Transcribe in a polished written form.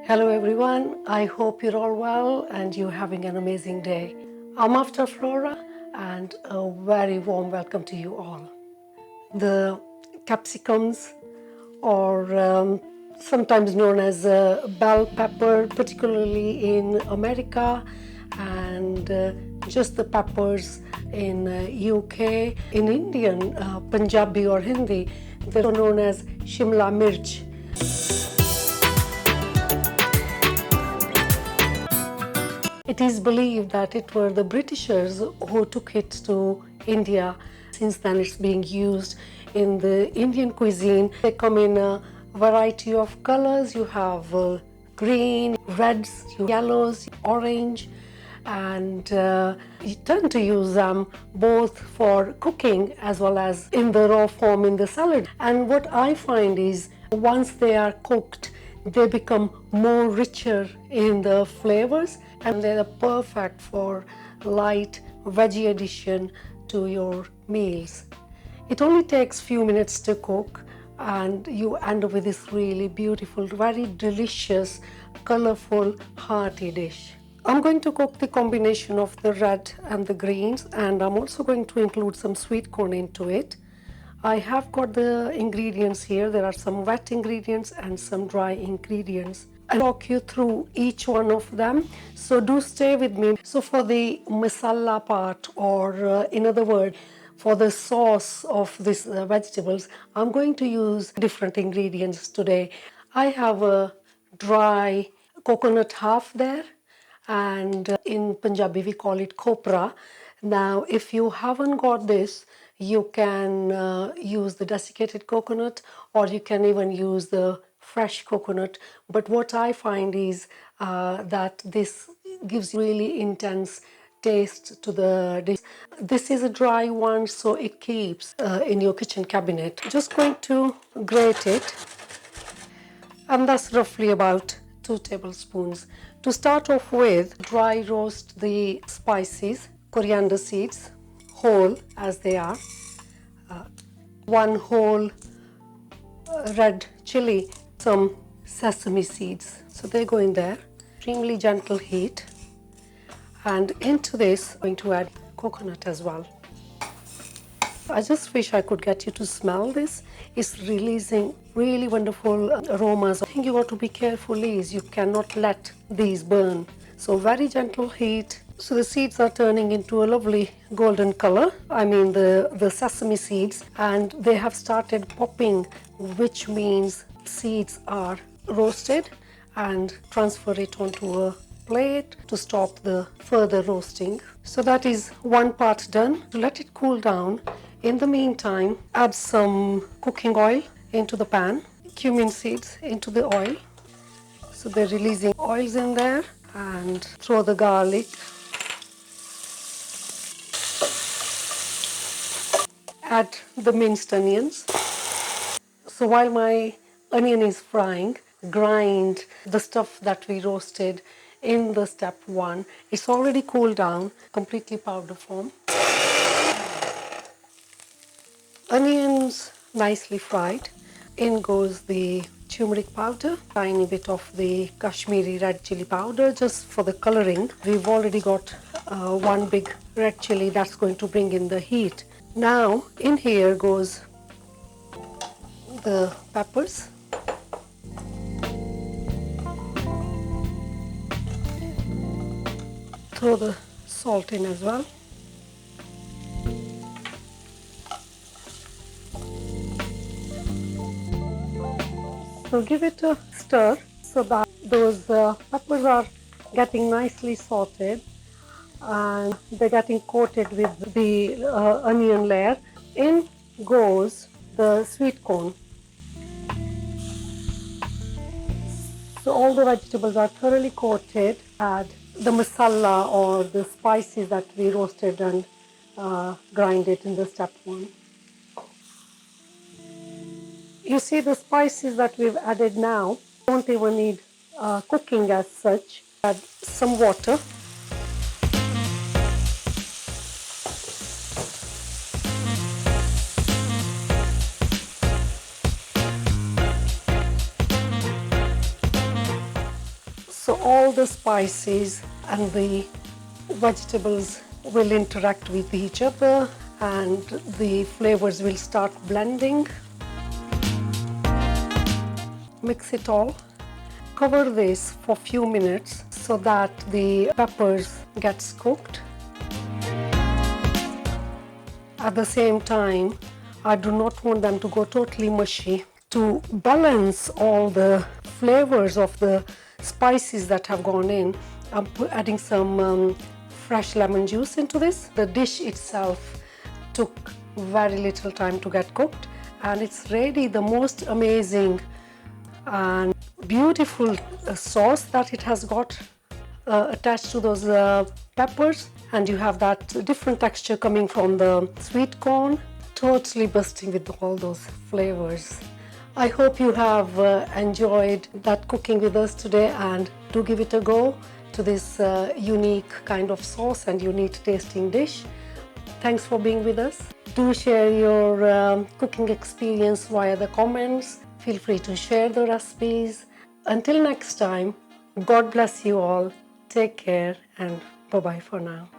Hello everyone, I hope you're all well and you're having an amazing day. I'm Avtaars Flora and a very warm welcome to you all. The capsicums, or sometimes known as bell pepper, particularly in America, and just the peppers in UK. In Indian, Punjabi or Hindi, they're known as Shimla Mirch. It is believed that it were the Britishers who took it to India. Since then it's being used in the Indian cuisine. They come in a variety of colors. You have green, reds, yellows, orange, and you tend to use them both for cooking as well as in the raw form in the salad. And what I find is once they are cooked, they become more richer in the flavors and they're perfect for light veggie addition to your meals. It only takes few minutes to cook and you end up with this really beautiful, very delicious, colorful, hearty dish. I'm going to cook the combination of the red and the greens, and I'm also going to include some sweet corn into it. I have got the ingredients here. There are some wet ingredients and some dry ingredients. I'll walk you through each one of them, so do stay with me. So for the masala part, or in other words, for the sauce of these vegetables, I'm going to use different ingredients today. I have a dry coconut half there, and in Punjabi we call it kopra. Now if you haven't got this, you can use the desiccated coconut, or you can even use the fresh coconut. But what I find is that this gives really intense taste to the dish. This is a dry one, so it keeps in your kitchen cabinet. Just going to grate it, and that's roughly about 2 tablespoons. To start off with, dry roast the spices, coriander seeds, whole as they are, 1 whole red chili, some sesame seeds, so they go in there. Extremely gentle heat, and into this I'm going to add coconut as well. I just wish I could get you to smell this. It's releasing really wonderful aromas. The thing you got to be careful is you cannot let these burn. So very gentle heat. So the seeds are turning into a lovely golden color. I mean the sesame seeds, and they have started popping, which means seeds are roasted, and transfer it onto a plate to stop the further roasting. So that is one part done. To let it cool down. In the meantime, add some cooking oil into the pan, cumin seeds into the oil. So they're releasing oils in there, and throw the garlic. Add the minced onions. So while my onion is frying, grind the stuff that we roasted in the step 1. It's already cooled down, completely powder form. Onions nicely fried. In goes the turmeric powder, tiny bit of the Kashmiri red chili powder just for the coloring. We've already got 1 big red chili that's going to bring in the heat. Now in here goes the peppers. Throw the salt in as well. So give it a stir so that those peppers are getting nicely sauteed and they're getting coated with the onion layer. In goes the sweet corn. So all the vegetables are thoroughly coated. Add the masala or the spices that we roasted and grind it in the step 1. You see the spices that we've added now don't even need cooking as such. Add some water. So all the spices and the vegetables will interact with each other and the flavors will start blending. Mix it all. Cover this for a few minutes so that the peppers gets cooked. At the same time, I do not want them to go totally mushy. To balance all the flavors of the spices that have gone in, I'm adding some fresh lemon juice into this. The dish itself took very little time to get cooked, and it's really the most amazing and beautiful sauce that it has got attached to those peppers, and you have that different texture coming from the sweet corn, totally bursting with all those flavors. I hope you have enjoyed that cooking with us today, and do give it a go to this unique kind of sauce and unique tasting dish. Thanks for being with us. Do share your cooking experience via the comments. Feel free to share the recipes. Until next time, God bless you all. Take care and bye-bye for now.